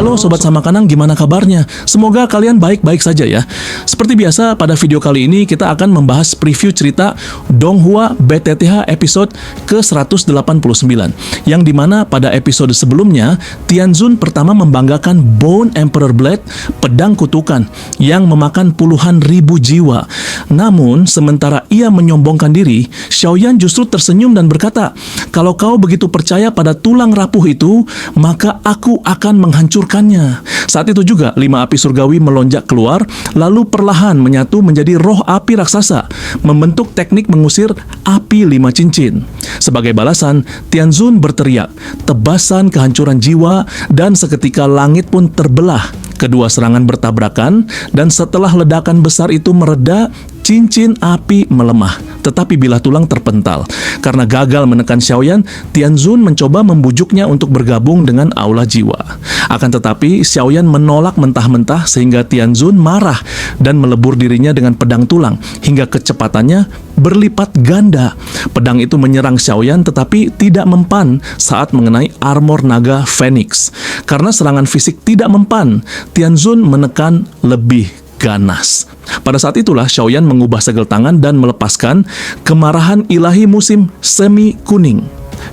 Halo Sobat Samakanang, gimana kabarnya? Semoga kalian baik-baik saja ya. Seperti biasa, pada video kali ini kita akan membahas preview cerita Donghua BTTH episode ke-189, yang dimana pada episode sebelumnya, Tianzun pertama membanggakan Bone Emperor Blade, pedang kutukan, yang memakan puluhan ribu jiwa. Namun, sementara ia menyombongkan diri, Xiaoyan justru tersenyum dan berkata, "Kalau kau begitu percaya pada tulang rapuh itu, maka aku akan menghancurkannya." Saat itu juga 5 api surgawi melonjak keluar, lalu perlahan menyatu menjadi roh api raksasa, membentuk teknik mengusir api 5 cincin. Sebagai balasan, Tianzun berteriak, tebasan kehancuran jiwa, dan seketika langit pun terbelah. Kedua serangan bertabrakan, dan setelah ledakan besar itu mereda, cincin api melemah, tetapi bilah tulang terpental. Karena gagal menekan Xiaoyan, Tianzun mencoba membujuknya untuk bergabung dengan Aula Jiwa. Akan tetapi, Xiaoyan menolak mentah-mentah sehingga Tianzun marah dan melebur dirinya dengan pedang tulang, hingga kecepatannya berlipat ganda. Pedang itu menyerang Xiaoyan tetapi tidak mempan saat mengenai armor naga Phoenix. Karena serangan fisik tidak mempan, Tianzun menekan lebih ganas. Pada saat itulah Xiaoyan mengubah segel tangan dan melepaskan kemarahan ilahi musim semi kuning.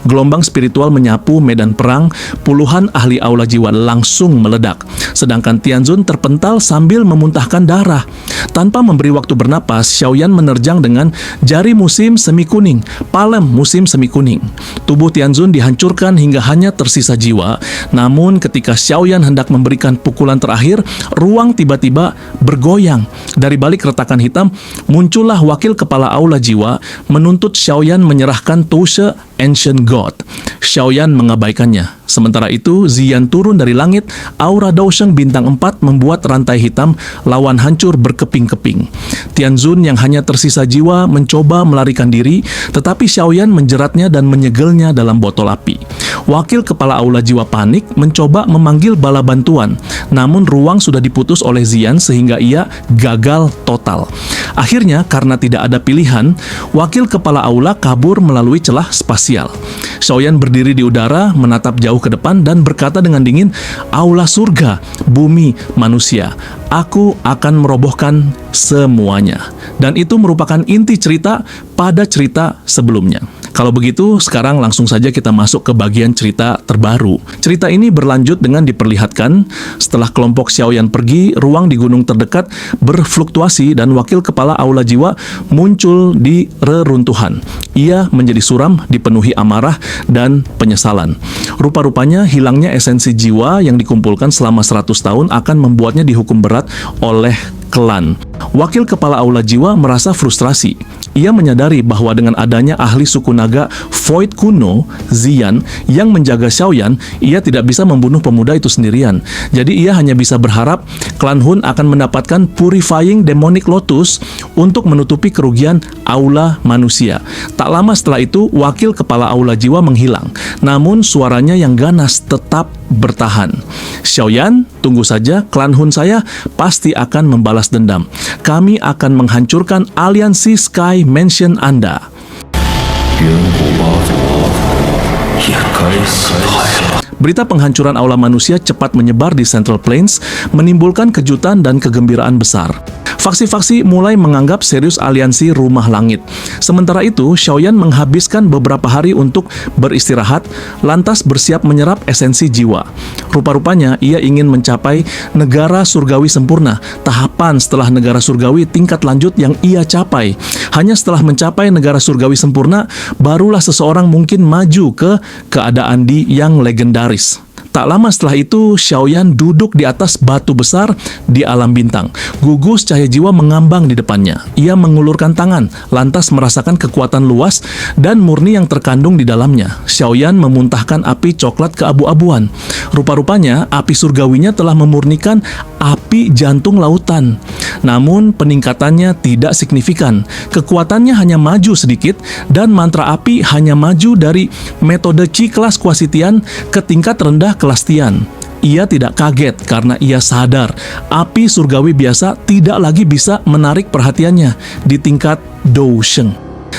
Gelombang spiritual menyapu medan perang, puluhan ahli Aula Jiwa langsung meledak. Sedangkan Tianzun terpental sambil memuntahkan darah. Tanpa memberi waktu bernapas, Xiaoyan menerjang dengan jari musim semi kuning, palem musim semi kuning. Tubuh Tianzun dihancurkan hingga hanya tersisa jiwa. Namun ketika Xiaoyan hendak memberikan pukulan terakhir, ruang tiba-tiba bergoyang. Dari balik retakan hitam, muncullah wakil kepala Aula Jiwa menuntut Xiaoyan menyerahkan Tushe Ancient God. Xiaoyan mengabaikannya. Sementara itu, Ziyan turun dari langit, aura Daosheng bintang 4 membuat rantai hitam lawan hancur berkeping-keping. Tianzun yang hanya tersisa jiwa mencoba melarikan diri, tetapi Xiaoyan menjeratnya dan menyegelnya dalam botol api. Wakil kepala Aula Jiwa panik mencoba memanggil bala bantuan, namun ruang sudah diputus oleh Ziyan sehingga ia gagal total. Akhirnya, karena tidak ada pilihan, wakil kepala Aula kabur melalui celah spasial. Xiaoyan berdiri di udara, menatap jauh ke depan dan berkata dengan dingin, "Aula surga, bumi, manusia, aku akan merobohkan semuanya." Dan itu merupakan inti cerita pada cerita sebelumnya. Kalau begitu, sekarang langsung saja kita masuk ke bagian cerita terbaru. Cerita ini berlanjut dengan diperlihatkan setelah kelompok Xiaoyan pergi, ruang di gunung terdekat berfluktuasi dan wakil kepala Aula Jiwa muncul di reruntuhan. Ia menjadi suram, dipenuhi amarah dan penyesalan. Rupa-rupanya hilangnya esensi jiwa yang dikumpulkan selama 100 tahun akan membuatnya dihukum berat oleh klan. Wakil kepala Aula Jiwa merasa frustrasi. Ia menyadari bahwa dengan adanya ahli suku naga Void kuno, Ziyan, yang menjaga Xiaoyan, ia tidak bisa membunuh pemuda itu sendirian. Jadi ia hanya bisa berharap klan Hun akan mendapatkan Purifying Demonic Lotus untuk menutupi kerugian Aula manusia. Tak lama setelah itu, wakil kepala Aula Jiwa menghilang. Namun suaranya yang ganas tetap bertahan. "Xiaoyan, tunggu saja, klan Hun saya pasti akan membalas dendam. Kami akan menghancurkan aliansi Sky Mansion Anda." Berita penghancuran aula manusia cepat menyebar di Central Plains, menimbulkan kejutan dan kegembiraan besar. Faksi-faksi mulai menganggap serius aliansi Rumah Langit. Sementara itu, Xiaoyan menghabiskan beberapa hari untuk beristirahat, lantas bersiap menyerap esensi jiwa. Rupa-rupanya, ia ingin mencapai negara surgawi sempurna, tahapan setelah negara surgawi tingkat lanjut yang ia capai. Hanya setelah mencapai negara surgawi sempurna, barulah seseorang mungkin maju ke keadaan yang legendaris. Tak lama setelah itu, Xiaoyan duduk di atas batu besar di alam bintang. Gugus cahaya jiwa mengambang di depannya. Ia mengulurkan tangan, lantas merasakan kekuatan luas dan murni yang terkandung di dalamnya. Xiaoyan memuntahkan api coklat keabu-abuan. Rupa-rupanya, api surgawinya telah memurnikan api jantung lautan. Namun, peningkatannya tidak signifikan. Kekuatannya hanya maju sedikit, dan mantra api hanya maju dari metode Qi kelas Kuasitian ke tingkat rendah kelas Tian. Ia tidak kaget karena ia sadar api surgawi biasa tidak lagi bisa menarik perhatiannya di tingkat Daosheng.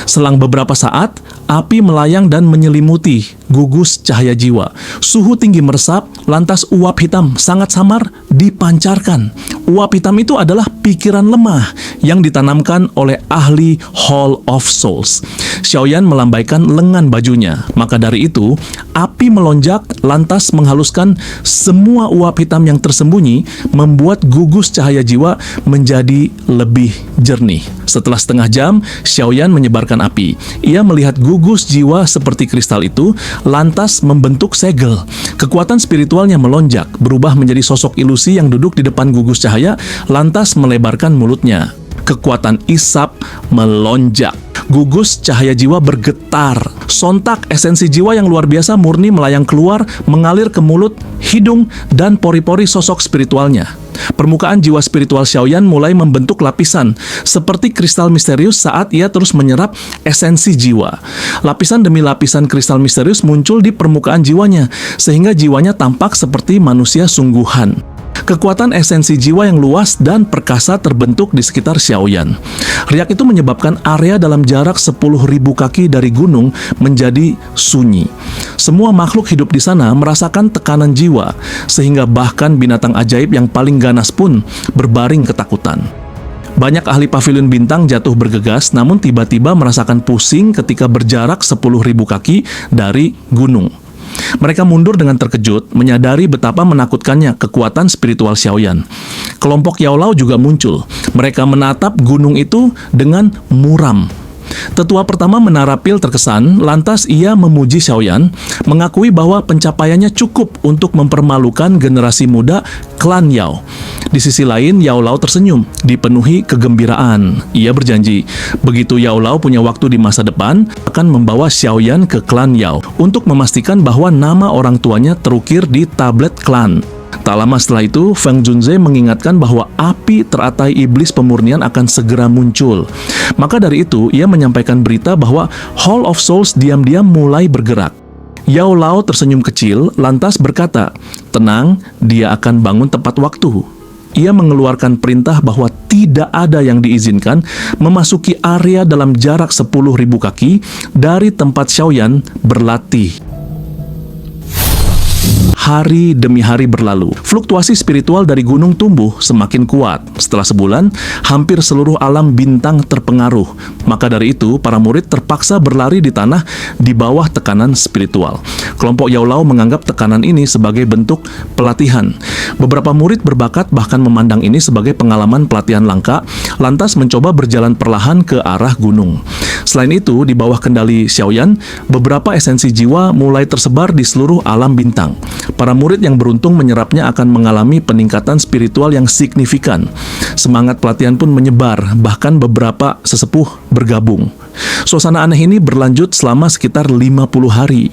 Selang beberapa saat, Api melayang dan menyelimuti gugus cahaya jiwa. Suhu tinggi meresap, lantas uap hitam sangat samar dipancarkan. Uap hitam itu adalah pikiran lemah yang ditanamkan oleh ahli Hall of Souls. Xiaoyan melambaikan lengan bajunya. Maka dari itu, api melonjak lantas menghaluskan semua uap hitam yang tersembunyi, membuat gugus cahaya jiwa menjadi lebih jernih. Setelah setengah jam, Xiaoyan menyebarkan api. Ia melihat gugus jiwa seperti kristal itu lantas membentuk segel. Kekuatan spiritualnya melonjak, berubah menjadi sosok ilusi yang duduk di depan gugus cahaya, lantas melebarkan mulutnya. Kekuatan isap melonjak. Gugus cahaya jiwa bergetar. Sontak esensi jiwa yang luar biasa murni melayang keluar, mengalir ke mulut, hidung, dan pori-pori sosok spiritualnya. Permukaan jiwa spiritual Xiaoyan mulai membentuk lapisan, seperti kristal misterius saat ia terus menyerap esensi jiwa. Lapisan demi lapisan kristal misterius muncul di permukaan jiwanya, sehingga jiwanya tampak seperti manusia sungguhan. Kekuatan esensi jiwa yang luas dan perkasa terbentuk di sekitar Xiaoyan. Riak itu menyebabkan area dalam jarak 10.000 kaki dari gunung menjadi sunyi. Semua makhluk hidup di sana merasakan tekanan jiwa, sehingga bahkan binatang ajaib yang paling ganas pun berbaring ketakutan. Banyak ahli pavilion bintang jatuh bergegas, namun tiba-tiba merasakan pusing ketika berjarak 10.000 kaki dari gunung. Mereka mundur dengan terkejut, menyadari betapa menakutkannya kekuatan spiritual Xiaoyan. Kelompok Yaolao juga muncul. Mereka menatap gunung itu dengan muram. Tetua pertama menarapil terkesan, lantas ia memuji Xiaoyan, mengakui bahwa pencapaiannya cukup untuk mempermalukan generasi muda klan Yao. Di sisi lain, Yao Lao tersenyum, dipenuhi kegembiraan. Ia berjanji, begitu Yao Lao punya waktu di masa depan, akan membawa Xiaoyan ke klan Yao untuk memastikan bahwa nama orang tuanya terukir di tablet klan. Tak lama setelah itu, Feng Junze mengingatkan bahwa api teratai iblis pemurnian akan segera muncul. Maka dari itu, ia menyampaikan berita bahwa Hall of Souls diam-diam mulai bergerak. Yao Lao tersenyum kecil, lantas berkata, "Tenang, dia akan bangun tepat waktu." Ia mengeluarkan perintah bahwa tidak ada yang diizinkan memasuki area dalam jarak 10.000 kaki dari tempat Xiaoyan berlatih. Hari demi hari berlalu. Fluktuasi spiritual dari gunung tumbuh semakin kuat. Setelah sebulan, hampir seluruh alam bintang terpengaruh. Maka dari itu, para murid terpaksa berlari di tanah di bawah tekanan spiritual. Kelompok Yaolao menganggap tekanan ini sebagai bentuk pelatihan. Beberapa murid berbakat bahkan memandang ini sebagai pengalaman pelatihan langka, lantas mencoba berjalan perlahan ke arah gunung. Selain itu, di bawah kendali Xiaoyan, beberapa esensi jiwa mulai tersebar di seluruh alam bintang. Para murid yang beruntung menyerapnya akan mengalami peningkatan spiritual yang signifikan. Semangat pelatihan pun menyebar, bahkan beberapa sesepuh bergabung. Suasana aneh ini berlanjut selama sekitar 50 hari.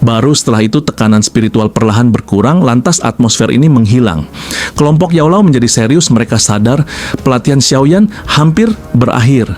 Baru setelah itu tekanan spiritual perlahan berkurang, lantas atmosfer ini menghilang. Kelompok Yaolao menjadi serius, mereka sadar pelatihan Xiaoyan hampir berakhir.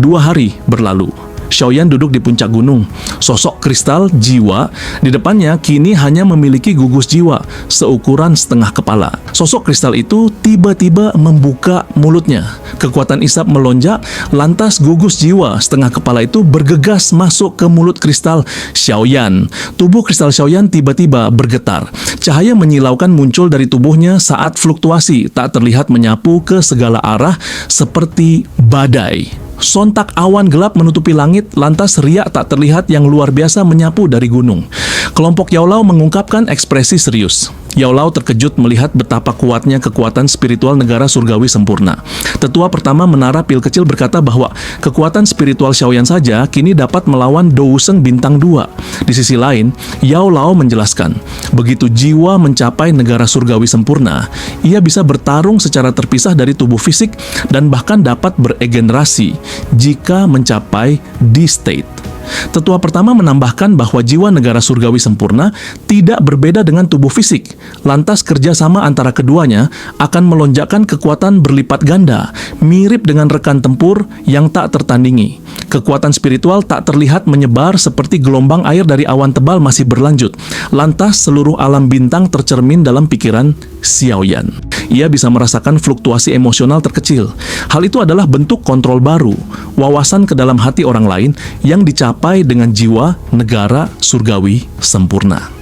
2 hari berlalu. Xiaoyan duduk di puncak gunung. Sosok kristal jiwa di depannya kini hanya memiliki gugus jiwa seukuran setengah kepala. Sosok kristal itu tiba-tiba membuka mulutnya. Kekuatan isap melonjak, lantas gugus jiwa setengah kepala itu bergegas masuk ke mulut kristal Xiaoyan. Tubuh kristal Xiaoyan tiba-tiba bergetar. Cahaya menyilaukan muncul dari tubuhnya saat fluktuasi, tak terlihat menyapu ke segala arah seperti badai. Sontak awan gelap menutupi langit, lantas riak tak terlihat yang luar biasa menyapu dari gunung. Kelompok Yaolao mengungkapkan ekspresi serius. Yaolao terkejut melihat betapa kuatnya kekuatan spiritual negara surgawi sempurna. Tetua pertama menara pil kecil berkata bahwa kekuatan spiritual Xiaoyan saja kini dapat melawan Douseng bintang 2. Di sisi lain, Yaolao menjelaskan, begitu jiwa mencapai negara surgawi sempurna, ia bisa bertarung secara terpisah dari tubuh fisik dan bahkan dapat beregenerasi jika mencapai D-state. Tetua pertama menambahkan bahwa jiwa negara surgawi sempurna tidak berbeda dengan tubuh fisik. Lantas kerjasama antara keduanya akan melonjakkan kekuatan berlipat ganda, mirip dengan rekan tempur yang tak tertandingi. Kekuatan spiritual tak terlihat menyebar seperti gelombang air dari awan tebal masih berlanjut. Lantas seluruh alam bintang tercermin dalam pikiran Xiaoyan. Ia bisa merasakan fluktuasi emosional terkecil. Hal itu adalah bentuk kontrol baru, wawasan ke dalam hati orang lain yang dicapai dengan jiwa negara surgawi sempurna.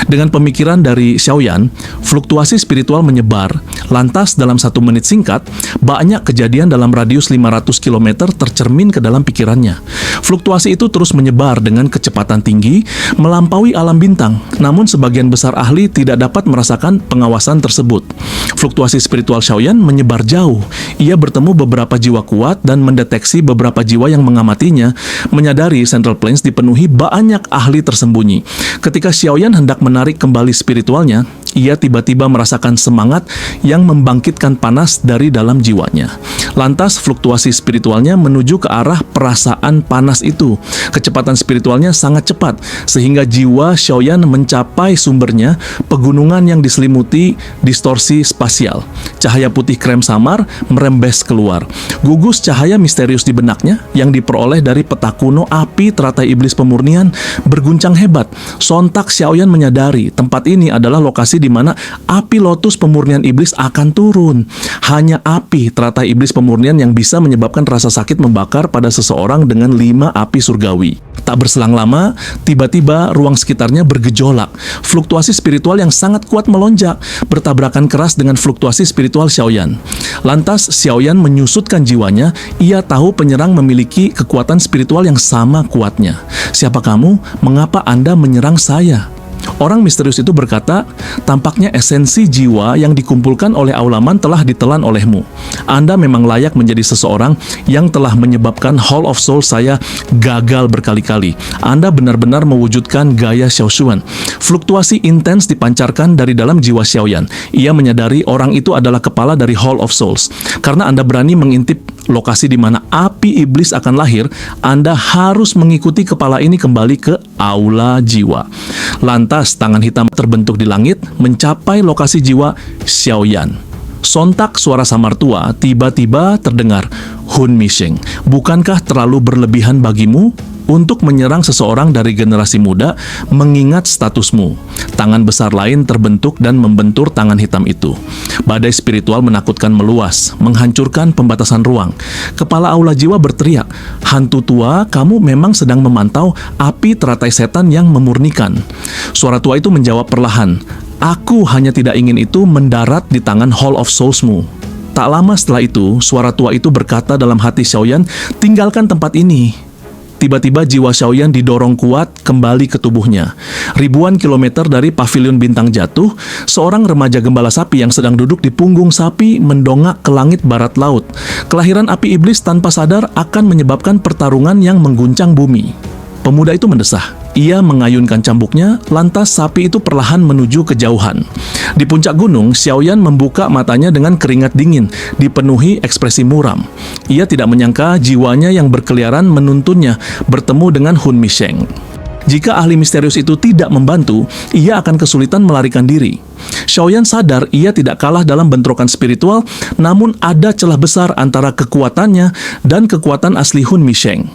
Dengan pemikiran dari Xiaoyan, fluktuasi spiritual menyebar. Lantas dalam 1 menit singkat, banyak kejadian dalam radius 500 km tercermin ke dalam pikirannya. Fluktuasi itu terus menyebar dengan kecepatan tinggi, melampaui alam bintang. Namun sebagian besar ahli tidak dapat merasakan pengawasan tersebut. Fluktuasi spiritual Xiaoyan menyebar jauh. Ia bertemu beberapa jiwa kuat dan mendeteksi beberapa jiwa yang mengamatinya, menyadari Central Plains dipenuhi banyak ahli tersembunyi. Ketika Xiaoyan hendak menarik kembali spiritualnya, ia tiba-tiba merasakan semangat yang membangkitkan panas dari dalam jiwanya. Lantas fluktuasi spiritualnya menuju ke arah perasaan panas itu. Kecepatan spiritualnya sangat cepat, sehingga jiwa Xiaoyan mencapai sumbernya, pegunungan yang diselimuti distorsi spasial. Cahaya putih krem samar merembes keluar. Gugus cahaya misterius di benaknya yang diperoleh dari peta kuno api teratai iblis pemurnian berguncang hebat. Sontak Xiaoyan menyadari tempat ini adalah lokasi di mana api lotus pemurnian iblis akan turun. Hanya api teratai iblis pemurnian yang bisa menyebabkan rasa sakit membakar pada seseorang dengan 5 api surgawi. Tak berselang lama, tiba-tiba ruang sekitarnya bergejolak. Fluktuasi spiritual yang sangat kuat melonjak, bertabrakan keras dengan fluktuasi spiritual Xiaoyan. Lantas Xiaoyan menyusutkan jiwanya, ia tahu penyerang memiliki kekuatan spiritual yang sama kuatnya. "Siapa kamu? Mengapa Anda menyerang saya?" Orang misterius itu berkata, "Tampaknya esensi jiwa yang dikumpulkan oleh Aulaman telah ditelan olehmu. Anda memang layak menjadi seseorang yang telah menyebabkan Hall of Soul saya gagal berkali-kali. Anda benar-benar mewujudkan gaya Xiaoshuan." Fluktuasi intens dipancarkan dari dalam jiwa Xiaoyan. Ia menyadari orang itu adalah kepala dari Hall of Souls. Karena Anda berani mengintip lokasi di mana api iblis akan lahir, Anda harus mengikuti kepala ini kembali ke aula jiwa. Lantas tangan hitam terbentuk di langit mencapai lokasi jiwa Xiaoyan. Sontak suara samar tua tiba-tiba terdengar, "Hun Misheng, bukankah terlalu berlebihan bagimu untuk menyerang seseorang dari generasi muda mengingat statusmu?" Tangan besar lain terbentuk dan membentur tangan hitam itu. Badai spiritual menakutkan meluas, menghancurkan pembatasan ruang. Kepala aula jiwa berteriak, "Hantu tua, kamu memang sedang memantau api teratai setan yang memurnikan." Suara tua itu menjawab perlahan, "Aku hanya tidak ingin itu mendarat di tangan Hall of Souls-mu." Tak lama setelah itu, suara tua itu berkata dalam hati Xiaoyan, "Tinggalkan tempat ini." Tiba-tiba jiwa Xiaoyan didorong kuat kembali ke tubuhnya. Ribuan kilometer dari pavilion bintang jatuh, seorang remaja gembala sapi yang sedang duduk di punggung sapi mendongak ke langit barat laut. Kelahiran api iblis tanpa sadar akan menyebabkan pertarungan yang mengguncang bumi. Pemuda itu mendesah. Ia mengayunkan cambuknya, lantas sapi itu perlahan menuju kejauhan. Di puncak gunung, Xiaoyan membuka matanya dengan keringat dingin, dipenuhi ekspresi muram. Ia tidak menyangka jiwanya yang berkeliaran menuntunnya bertemu dengan Hun Misheng. Jika ahli misterius itu tidak membantu, ia akan kesulitan melarikan diri. Xiaoyan sadar ia tidak kalah dalam bentrokan spiritual, namun ada celah besar antara kekuatannya dan kekuatan asli Hun Misheng.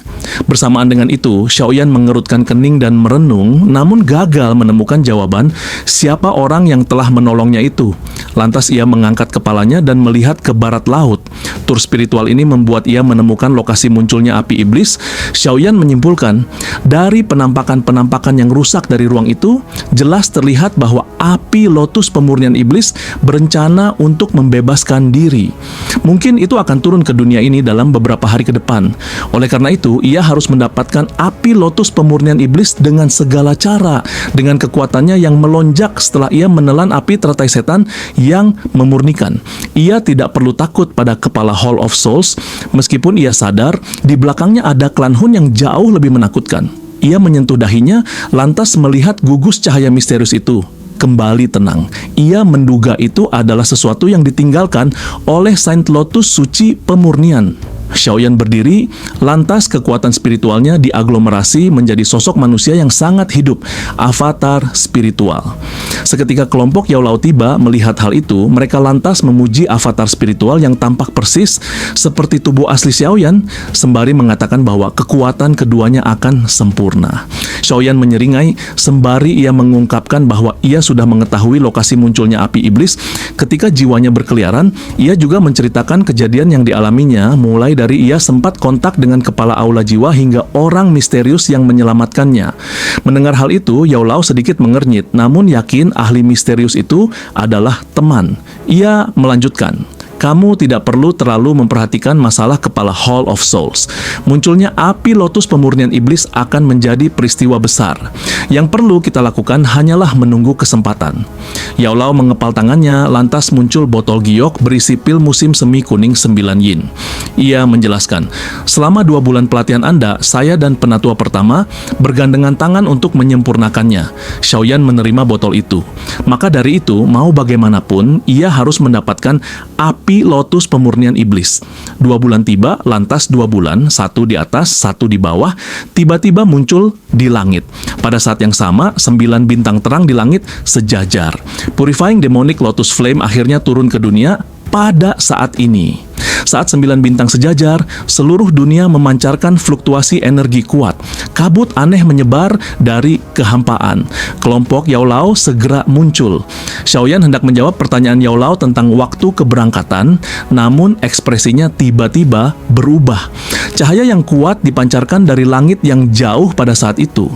Bersamaan dengan itu, Xiaoyan mengerutkan kening dan merenung, namun gagal menemukan jawaban siapa orang yang telah menolongnya itu. Lantas ia mengangkat kepalanya dan melihat ke barat laut. Tur spiritual ini membuat ia menemukan lokasi munculnya api iblis. Xiaoyan menyimpulkan, dari penampakan-penampakan yang rusak dari ruang itu, jelas terlihat bahwa api lotus pemurnian iblis berencana untuk membebaskan diri. Mungkin itu akan turun ke dunia ini dalam beberapa hari ke depan. Oleh karena itu, ia harus mendapatkan api lotus pemurnian iblis dengan segala cara, dengan kekuatannya yang melonjak setelah ia menelan api teratai setan yang memurnikan. Ia tidak perlu takut pada kepala Hall of Souls, meskipun ia sadar di belakangnya ada klan Hun yang jauh lebih menakutkan. Ia menyentuh dahinya, lantas melihat gugus cahaya misterius itu. Kembali tenang. Ia menduga itu adalah sesuatu yang ditinggalkan oleh Saint Lotus suci pemurnian. Xiaoyan berdiri, lantas kekuatan spiritualnya diaglomerasi menjadi sosok manusia yang sangat hidup, avatar spiritual. Seketika kelompok Yao Lao tiba melihat hal itu, mereka lantas memuji avatar spiritual yang tampak persis seperti tubuh asli Xiaoyan, sembari mengatakan bahwa kekuatan keduanya akan sempurna. Xiaoyan menyeringai sembari ia mengungkapkan bahwa ia sudah mengetahui lokasi munculnya api iblis ketika jiwanya berkeliaran. Ia juga menceritakan kejadian yang dialaminya, mulai dari ia sempat kontak dengan kepala aula jiwa hingga orang misterius yang menyelamatkannya. Mendengar hal itu, Yao Lao sedikit mengernyit, namun yakin ahli misterius itu adalah teman. Ia melanjutkan, kamu tidak perlu terlalu memperhatikan masalah kepala Hall of Souls. Munculnya api lotus pemurnian iblis akan menjadi peristiwa besar. Yang perlu kita lakukan hanyalah menunggu kesempatan. Yao Lao mengepal tangannya, lantas muncul botol giok berisi pil musim semi kuning 9 yin. Ia menjelaskan, selama 2 bulan pelatihan Anda, saya dan penatua pertama bergandengan tangan untuk menyempurnakannya. Xiaoyan menerima botol itu. Maka dari itu, mau bagaimanapun, ia harus mendapatkan api lotus pemurnian iblis. 2 bulan tiba, lantas 2 bulan, 1 di atas, 1 di bawah, tiba-tiba muncul di langit. Pada saat yang sama, 9 bintang terang di langit sejajar. Purifying Demonic Lotus Flame akhirnya turun ke dunia pada saat ini. Saat 9 bintang sejajar, seluruh dunia memancarkan fluktuasi energi kuat. Kabut aneh menyebar dari kehampaan. Kelompok Yao Lao segera muncul. Xiaoyan hendak menjawab pertanyaan Yao Lao tentang waktu keberangkatan, namun ekspresinya tiba-tiba berubah. Cahaya yang kuat dipancarkan dari langit yang jauh pada saat itu.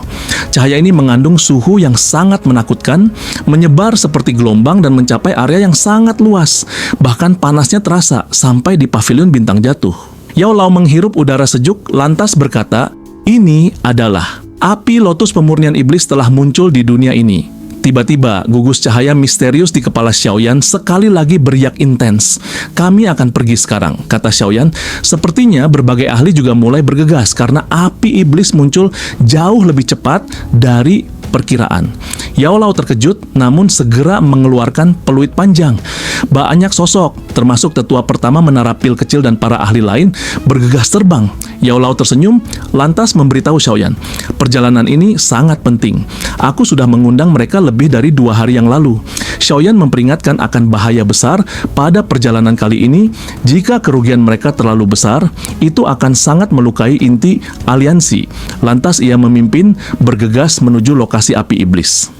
Cahaya ini mengandung suhu yang sangat menakutkan, menyebar seperti gelombang dan mencapai area yang sangat luas. Bahkan panasnya terasa sampai di pavilion bintang jatuh. Yao Lao menghirup udara sejuk, lantas berkata, ini adalah api lotus pemurnian iblis telah muncul di dunia ini. Tiba-tiba, gugus cahaya misterius di kepala Xiaoyan sekali lagi beriak intens. Kami akan pergi sekarang, kata Xiaoyan. Sepertinya berbagai ahli juga mulai bergegas karena api iblis muncul jauh lebih cepat dari perkiraan. Yao Lao terkejut, namun segera mengeluarkan peluit panjang. Banyak sosok, termasuk tetua pertama menara pil kecil dan para ahli lain, bergegas terbang. Yao Lao tersenyum, lantas memberitahu Xiaoyan, perjalanan ini sangat penting. Aku sudah mengundang mereka lebih dari 2 hari yang lalu. Xiaoyan memperingatkan akan bahaya besar pada perjalanan kali ini. Jika kerugian mereka terlalu besar, itu akan sangat melukai inti aliansi. Lantas ia memimpin bergegas menuju lokasi api iblis.